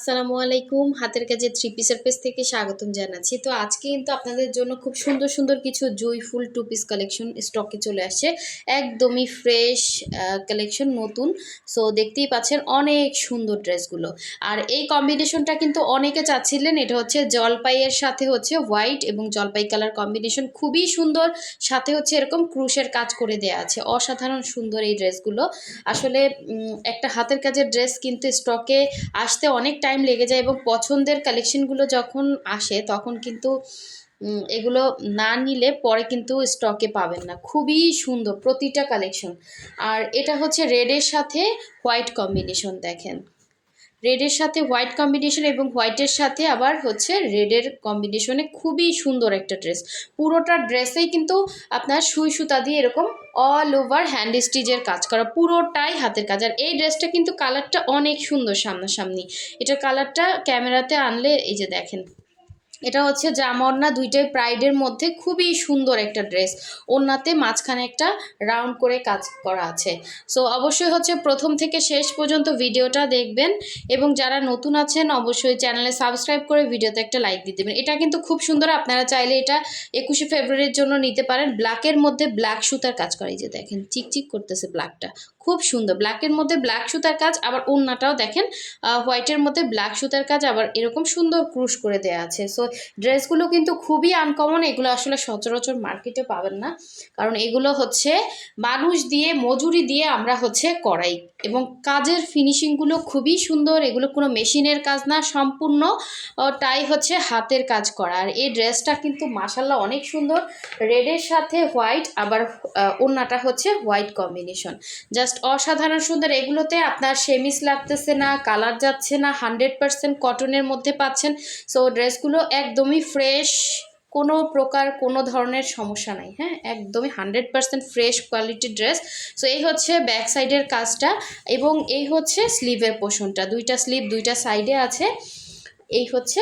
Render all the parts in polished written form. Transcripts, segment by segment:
আসসালামু আলাইকুম। হাতের কাজে থ্রি পিসের পেজ থেকে স্বাগতম জানাচ্ছি। তো আজকে কিন্তু আপনাদের জন্য খুব সুন্দর সুন্দর কিছু জয়ফুল টু পিস কালেকশন স্টকে চলে আসছে। একদমই ফ্রেশ কালেকশন, নতুন। সো দেখতেই পাচ্ছেন অনেক সুন্দর ড্রেসগুলো। আর এই কম্বিনেশনটা কিন্তু অনেকে চাচ্ছিলেন। এটা হচ্ছে জলপাইয়ের সাথে হচ্ছে হোয়াইট এবং জলপাই কালার কম্বিনেশন, খুবই সুন্দর। সাথে হচ্ছে এরকম ক্রুশের কাজ করে দেয়া আছে। অসাধারণ সুন্দর এই ড্রেসগুলো। আসলে একটা হাতের কাজের ড্রেস কিন্তু স্টকে আসতে অনেক টাইম লেগে যায় এবং পছন্দের কালেকশনগুলো যখন আসে তখন কিন্তু এগুলো না নিলে পরে কিন্তু স্টকে পাবেন না। খুবই সুন্দর প্রতিটা কালেকশন। আর এটা হচ্ছে রেডের সাথে হোয়াইট কম্বিনেশন, দেখেন রেডের সাথে হোয়াইট কম্বিনেশন এবং হোয়াইটের সাথে আবার হচ্ছে রেডের কম্বিনেশনে খুবই সুন্দর একটা ড্রেস। পুরোটা ড্রেসেই কিন্তু আপনার সুই সুতা দিয়ে এরকম অল ওভার হ্যান্ড স্টিচের কাজ করা, পুরোটাই হাতের কাজ। আর এই ড্রেসটা কিন্তু কালারটা অনেক সুন্দর সামনাসামনি। এটার কালারটা ক্যামেরাতে আনলে এই যে দেখেন, এটা হচ্ছে জামা ওড়না দুইটাই প্রাইডের মধ্যে, খুবই সুন্দর একটা ড্রেস। ওড়নাতে মাঝখানে একটা রাউন্ড করে কাজ করা আছে। সো অবশ্যই হচ্ছে প্রথম থেকে শেষ পর্যন্ত ভিডিওটা দেখবেন এবং যারা নতুন আছেন অবশ্যই চ্যানেলে সাবস্ক্রাইব করে ভিডিওতে একটা লাইক দিয়ে দেবেন। এটা কিন্তু খুব সুন্দর, আপনারা চাইলে এটা 21শে ফেব্রুয়ারির জন্য নিতে পারেন। ব্ল্যাকের মধ্যে ব্ল্যাক সুতার কাজ করা, এই যে দেখেন চিকচিক করতেছে ব্ল্যাকটা, খুব সুন্দর। ব্ল্যাকের মধ্যে ব্ল্যাক সুতার কাজ, আবার ওড়নাটাও দেখেন হোয়াইটের মধ্যে ব্ল্যাক সুতার কাজ, আবার এরকম সুন্দর ক্রুশ করে দেওয়া আছে। সো ড্রেসগুলো কিন্তু খুবই আনকমন, এগুলো আসলে সচরাচর মার্কেটে পাবেন না, কারণ এগুলো হচ্ছে মানুষ দিয়ে মজুরি দিয়ে আমরা হচ্ছে করাই, এবং কাজের ফিনিশিংগুলো খুবই সুন্দর। এগুলো কোনো মেশিনের কাজ না, সম্পূর্ণ টাই হচ্ছে হাতের কাজ করা। আর এই ড্রেসটা কিন্তু মাশাল্লাহ অনেক সুন্দর, রেডের সাথে হোয়াইট, আবার ওড়নাটা হচ্ছে হোয়াইট কম্বিনেশন, জাস্ট অসাধারণ সুন্দর। এগুলোতে আপনার সেমিস লাগতেছে না, কালার যাচ্ছে না, 100% কটনের মধ্যে পাচ্ছেন। সো ড্রেসগুলো একদমই ফ্রেশ, কোনো প্রকার কোনো ধরনের সমস্যা নাই। হ্যাঁ, একদমই 100% ফ্রেশ কোয়ালিটির ড্রেস। সো এই হচ্ছে ব্যাক সাইডের কাজটা এবং এই হচ্ছে স্লিভের পোর্শনটা, দুইটা স্লিভ দুইটা সাইডে আছে। এই হচ্ছে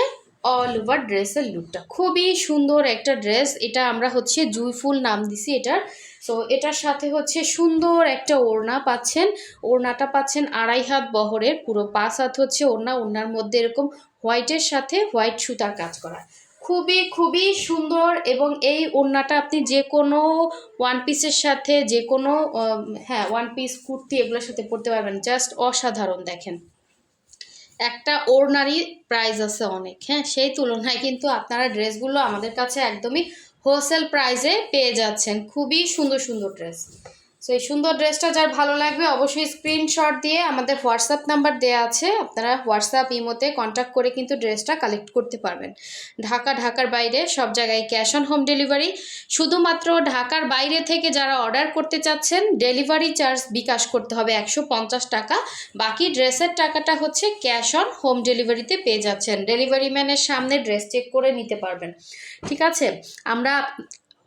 অল ওভার ড্রেসের লুকটা, খুবই সুন্দর একটা ড্রেস। এটা আমরা হচ্ছে জুইফুল নাম দিছি এটার। সো এটার সাথে হচ্ছে সুন্দর একটা ওড়না পাচ্ছেন। ওড়নাটা পাচ্ছেন 2.5 হাত বহরের, পুরো 5 হাত হচ্ছে ওড়না। ওড়নার মধ্যে এরকম হোয়াইটের সাথে হোয়াইট সুতার কাজ করা, খুবই খুবই সুন্দর। এবং এই ওড়নাটা আপনি যে কোনো ওয়ান পিসের সাথে, যে কোনো হ্যাঁ ওয়ান পিস কুর্তি এগুলোর সাথে পরতে পারবেন, জাস্ট অসাধারণ। দেখেন একটা ওড়নারই প্রাইস আছে অনেক, হ্যাঁ, সেই তুলনায় কিন্তু আপনারা ড্রেসগুলো আমাদের কাছে একদমই হোলসেল প্রাইসে পেয়ে যাচ্ছেন। খুবই সুন্দর সুন্দর ড্রেস। সো এই সুন্দর ড্রেসটা যার ভালো লাগবে অবশ্যই স্ক্রিনশট দিয়ে আমাদের হোয়াটসঅ্যাপ নাম্বার দেওয়া আছে, আপনারা হোয়াটসঅ্যাপ ইমোতে কন্ট্যাক্ট করে কিন্তু ড্রেসটা কালেক্ট করতে পারবেন। ঢাকার বাইরে সব জায়গায় ক্যাশ অন হোম ডেলিভারি। শুধুমাত্র ঢাকার বাইরে থেকে যারা অর্ডার করতে চাচ্ছেন ডেলিভারি চার্জ বিকাশ করতে হবে 150 টাকা, বাকি ড্রেসের টাকাটা হচ্ছে ক্যাশ অন হোম ডেলিভারিতে পেয়ে যাচ্ছেন। ডেলিভারি ম্যানের সামনে ড্রেস চেক করে নিতে পারবেন, ঠিক আছে? আমরা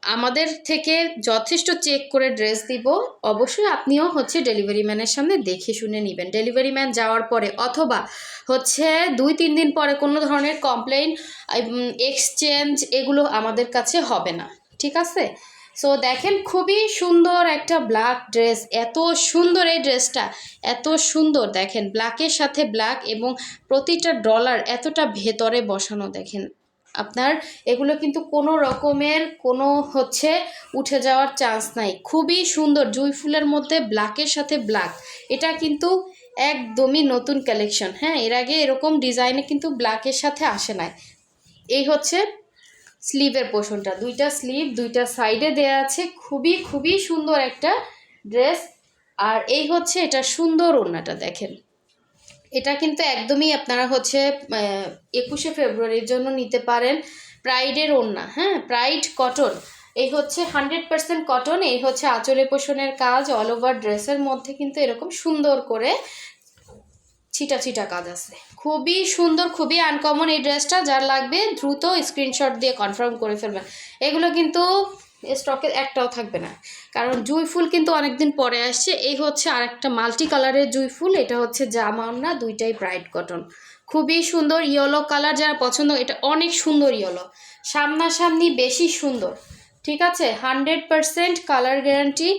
আমাদের থেকে যথেষ্ট চেক করে ড্রেস দিব, অবশ্যই আপনিও হচ্ছে ডেলিভারি ম্যানের সামনে দেখে শুনে নেবেন। ডেলিভারি ম্যান যাওয়ার পরে অথবা হচ্ছে 2-3 দিন পরে কোনো ধরনের কমপ্লেন, এক্সচেঞ্জ এগুলো আমাদের কাছে হবে না, ঠিক আছে? সো দেখেন খুবই সুন্দর একটা ব্ল্যাক ড্রেস, এত সুন্দর এই ড্রেসটা, এত সুন্দর। দেখেন ব্ল্যাকের সাথে ব্ল্যাক এবং প্রতিটা ডলার এতটা ভেতরে বসানো, দেখেন আপনার এগুলো কিন্তু কোনো রকমের কোনো হচ্ছে উঠে যাওয়ার চান্স নাই। খুবই সুন্দর জুঁই ফুলের মধ্যে ব্ল্যাকের সাথে ব্ল্যাক, এটা কিন্তু একদমই নতুন কালেকশন। হ্যাঁ, এর আগে এরকম ডিজাইনে কিন্তু ব্ল্যাকের সাথে আসে নাই। এই হচ্ছে স্লিভের পোর্শনটা, দুইটা স্লিভ দুইটা সাইডে দেয়া আছে, খুবই খুবই সুন্দর একটা ড্রেস। আর এই হচ্ছে এটা সুন্দর ওড়নাটা, দেখেন এটা কিন্তু একদমই আপনারা হচ্ছে 21শে ফেব্রুয়ারির জন্য নিতে পারেন। প্রাইডের ওড়না, হ্যাঁ প্রাইড কটন, এই হচ্ছে 100% কটন। এই হচ্ছে আঁচলে পোষণের কাজ, অল ওভার ড্রেসের মধ্যে কিন্তু এরকম সুন্দর করে ছিটা ছিটা কাজ আছে, খুবই সুন্দর, খুবই আনকমন এই ড্রেসটা। যার লাগবে দ্রুত স্ক্রিনশট দিয়ে কনফার্ম করে ফেলবেন। এগুলো কিন্তু স্টকে একটাও থাকবে না, কারণ জুঁই ফুল কিন্তু অনেকদিন পরে আসছে। এই হচ্ছে আরেকটা মাল্টি কালারের জুঁই ফুল, এটা হচ্ছে জামা ওড়না দুইটাই ব্রাইট কটন, খুবই সুন্দর। ইয়েলো কালার যারা পছন্দ, এটা অনেক সুন্দর ইয়েলো, সামনাসামনি বেশি সুন্দর, ঠিক আছে? 100% কালার গ্যারান্টি।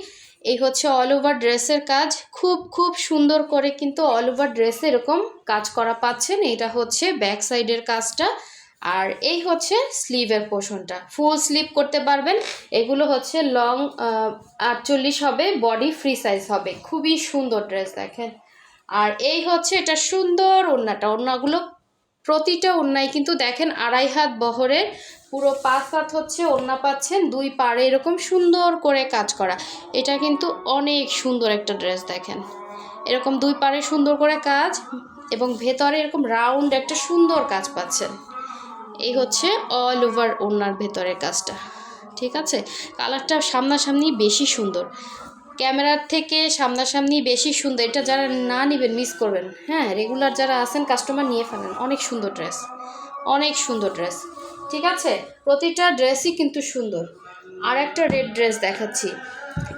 এই হচ্ছে অল ওভার ড্রেসের কাজ, খুব খুব সুন্দর করে কিন্তু অল ওভার ড্রেসে এরকম কাজ করা পাচ্ছেন। এটা হচ্ছে ব্যাক সাইডের কাজটা, আর এই হচ্ছে স্লিভের পোর্শনটা, ফুল স্লিভ করতে পারবেন। এগুলো হচ্ছে লং 48 হবে, বডি ফ্রি সাইজ হবে, খুবই সুন্দর ড্রেস দেখেন। আর এই হচ্ছে এটা সুন্দর ওড়নাটা, ওড়নাগুলো প্রতিটা ওড়নায় কিন্তু দেখেন 2.5 হাত বহরের, পুরো 5 হাত হচ্ছে ওড়না পাচ্ছেন, 2 পাড়ে এরকম সুন্দর করে কাজ করা। এটা কিন্তু অনেক সুন্দর একটা ড্রেস দেখেন, এরকম 2 পাড়ে সুন্দর করে কাজ এবং ভেতরে এরকম রাউন্ড একটা সুন্দর কাজ পাচ্ছেন। এই হচ্ছে অল ওভার ওড়নার ভেতরের কাজটা, ঠিক আছে। কালারটা সামনাসামনি বেশি সুন্দর, ক্যামেরার থেকে সামনাসামনি বেশি সুন্দর। এটা যারা না নেবেন মিস করবেন, হ্যাঁ রেগুলার যারা আছেন কাস্টমার নিয়ে ফেলেন, অনেক সুন্দর ড্রেস, অনেক সুন্দর ড্রেস, ঠিক আছে। প্রতিটা ড্রেসই কিন্তু সুন্দর। আর একটা রেড ড্রেস দেখাচ্ছি,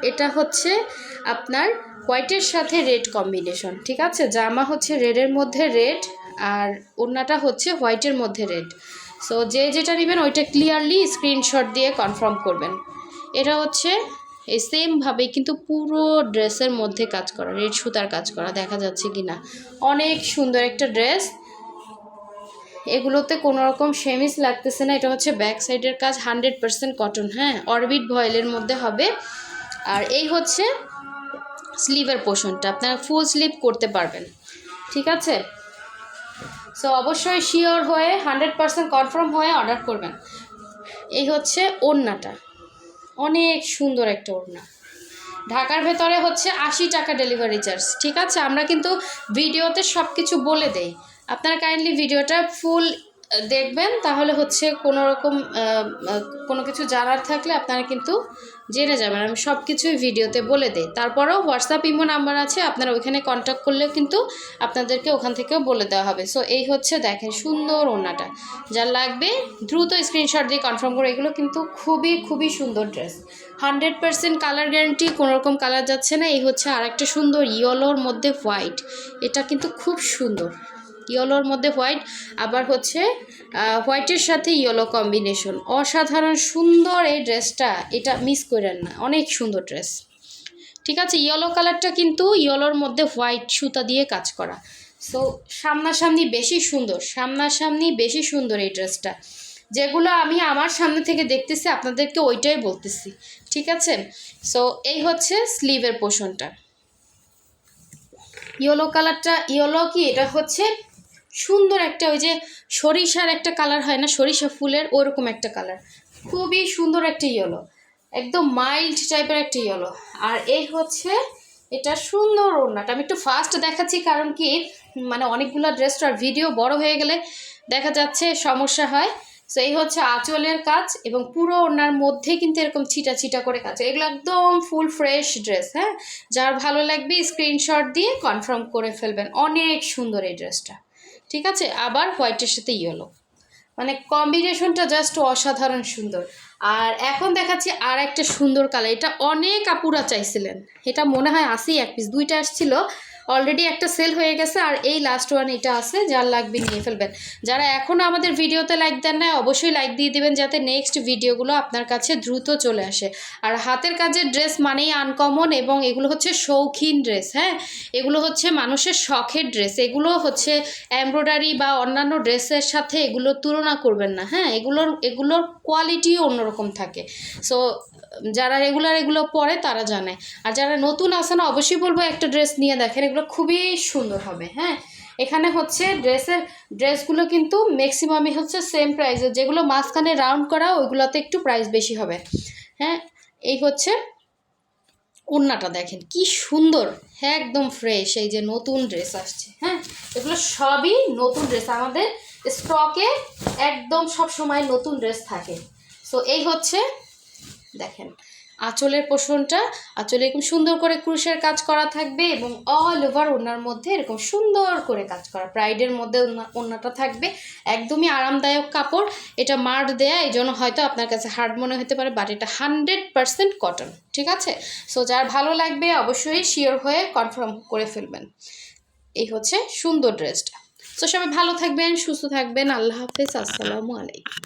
এটা হচ্ছে আপনার হোয়াইটের সাথে রেড কম্বিনেশন, ঠিক আছে। জামা হচ্ছে রেডের মধ্যে রেড, আর ওড়নাটা হচ্ছে হোয়াইটের মধ্যে রেড। সো যে যেটা নেবেন ওইটা ক্লিয়ারলি স্ক্রিনশট দিয়ে কনফার্ম করবেন। এটা হচ্ছে এই সেমভাবে কিন্তু পুরো ড্রেসের মধ্যে কাজ করা, রেড সুতার কাজ করা, দেখা যাচ্ছে কি না, অনেক সুন্দর একটা ড্রেস। এগুলোতে কোনো রকম সেমিস লাগতেছে না। এটা হচ্ছে ব্যাক সাইডের কাজ, 100% কটন, হ্যাঁ অরবিট ভয়েলের মধ্যে হবে। আর এই হচ্ছে স্লিভের পোর্শনটা, আপনারা ফুল স্লিভ করতে পারবেন, ঠিক আছে। সো অবশ্যই শিওর হয়ে 100% কনফার্ম হয়ে অর্ডার করবেন। এই হচ্ছে ওড়নাটা, অনেক সুন্দর একটা ওড়না। ঢাকার ভেতরে হচ্ছে 80 টাকা ডেলিভারি চার্জ, ঠিক আছে। আমরা কিন্তু ভিডিওতে সব কিছু বলে দেই, আপনারা কাইন্ডলি ভিডিওটা ফুল দেখবেন, তাহলে হচ্ছে কোনো রকম কোনো কিছু জানার থাকলে আপনারা কিন্তু জেনে যাবেন। আমি সব কিছুই ভিডিওতে বলে দিই। তারপরেও হোয়াটসঅ্যাপ ইমো নাম্বার আছে, আপনারা ওইখানে কন্ট্যাক্ট করলেও কিন্তু আপনাদেরকে ওখান থেকেও বলে দেওয়া হবে। সো এই হচ্ছে দেখেন সুন্দর ওড়নাটা, যার লাগবে দ্রুত স্ক্রিনশট দিয়ে কনফার্ম করে। এগুলো কিন্তু খুবই খুবই সুন্দর ড্রেস, 100% কালার গ্যারান্টি, কোনোরকম কালার যাচ্ছে না। এই হচ্ছে আরেকটা সুন্দর ইয়েলোর মধ্যে হোয়াইট, এটা কিন্তু খুব সুন্দর, ইয়েলোর মধ্যে হোয়াইট, আবার হচ্ছে হোয়াইটের সাথে ইয়েলো কম্বিনেশন, অসাধারণ সুন্দর এই ড্রেসটা, এটা মিস করেন না, অনেক সুন্দর ড্রেস, ঠিক আছে। ইয়েলো কালারটা কিন্তু ইয়েলোর মধ্যে হোয়াইট সুতা দিয়ে কাজ করা। সো সামনাসামনি বেশি সুন্দর, সামনাসামনি বেশি সুন্দর এই ড্রেসটা। যেগুলো আমি আমার সামনে থেকে দেখতেছি আপনাদেরকে ওইটাই বলতেছি, ঠিক আছে। সো এই হচ্ছে স্লিভের পোর্শনটা, ইয়েলো কালারটা, ইয়েলো কি এটা হচ্ছে সুন্দর একটা, ওই যে সরিষার একটা কালার হয় না, সরিষা ফুলের ওরকম একটা কালার, খুবই সুন্দর একটা ইয়েলো, একদম মাইল্ড টাইপের একটা ইয়েলো। আর এই হচ্ছে এটা সুন্দর ওড়নাটা। আমি একটু ফাস্ট দেখাচ্ছি, কারণ কি মানে অনেকগুলো ড্রেস আর ভিডিও বড় হয়ে গেলে দেখা যাচ্ছে সমস্যা হয়। সো এই হচ্ছে আঁচলের কাজ, এবং পুরো ওড়নার মধ্যে কিন্তু এরকম ছিটা ছিটা করে কাজ, এগুলো একদম ফুল ফ্রেশ ড্রেস, হ্যাঁ। যার ভালো লাগবে স্ক্রিনশট দিয়ে কনফার্ম করে ফেলবেন, অনেক সুন্দর এই ড্রেসটা, ঠিক আছে। আবার হোয়াইটের সাথে ইয়েলো, মানে কম্বিনেশনটা জাস্ট অসাধারণ সুন্দর। আর এখন দেখাচ্ছি আর একটা সুন্দর কালার, এটা অনেক আপুরা চাইছিলেন, এটা মনে হয় আসেই এক পিস, 2টা আসছিল, অলরেডি একটা সেল হয়ে গেছে, আর এই লাস্ট ওয়ান এটা আছে, যার লাগবে নিয়ে ফেলবেন। যারা এখনও আমাদের ভিডিওতে লাইক দেন না অবশ্যই লাইক দিয়ে দিবেন, যাতে নেক্সট ভিডিওগুলো আপনার কাছে দ্রুত চলে আসে। আর হাতের কাজের ড্রেস মানেই আনকমন, এবং এগুলো হচ্ছে শৌখিন ড্রেস, হ্যাঁ এগুলো হচ্ছে মানুষের শখের ড্রেস, এগুলো হচ্ছে এমব্রয়ডারি বা অন্যান্য ড্রেসের সাথে এগুলো তুলনা করবেন না, হ্যাঁ এগুলোর কোয়ালিটিও অন্যরকম থাকে। সো যারা রেগুলার এগুলো পরে তারা জানে, আর যারা নতুন আসে না অবশ্যই বলবো একটা ড্রেস নিয়ে দেখেন, এগুলো খুবই সুন্দর হবে, হ্যাঁ। এখানে হচ্ছে ড্রেসগুলো কিন্তু ম্যাক্সিমামই হচ্ছে সেম প্রাইসে, যেগুলো মাঝখানে রাউন্ড করা ওইগুলোতে একটু প্রাইস বেশি হবে, হ্যাঁ। এই হচ্ছে ওড়নাটা দেখেন কি সুন্দর, হ্যাঁ একদম ফ্রেশ, এই যে নতুন ড্রেস আসছে, হ্যাঁ এগুলো সবই নতুন ড্রেস, আমাদের স্টকে একদম সব সময় নতুন ড্রেস থাকে। সো এই হচ্ছে দেখেন আঁচলের পোর্শনটা, আঁচলে এরকম সুন্দর করে ক্রুশের কাজ করা থাকবে, এবং অল ওভার ওড়নার মধ্যে এরকম সুন্দর করে কাজ করা, প্রাইডের মধ্যে ওড়নাটা থাকবে, একদমই আরামদায়ক কাপড়। এটা মার্ড দেয়া, এই জন্য হয়তো আপনার কাছে হার্ড মনে হতে পারে, বাট এটা 100% কটন, ঠিক আছে। সো যার ভালো লাগবে অবশ্যই শিওর হয়ে কনফার্ম করে ফেলবেন। এই হচ্ছে সুন্দর ড্রেসটা। সো সবাই ভালো থাকবেন, সুস্থ থাকবেন, আল্লাহ হাফেজ, আসসালামু আলাইকুম।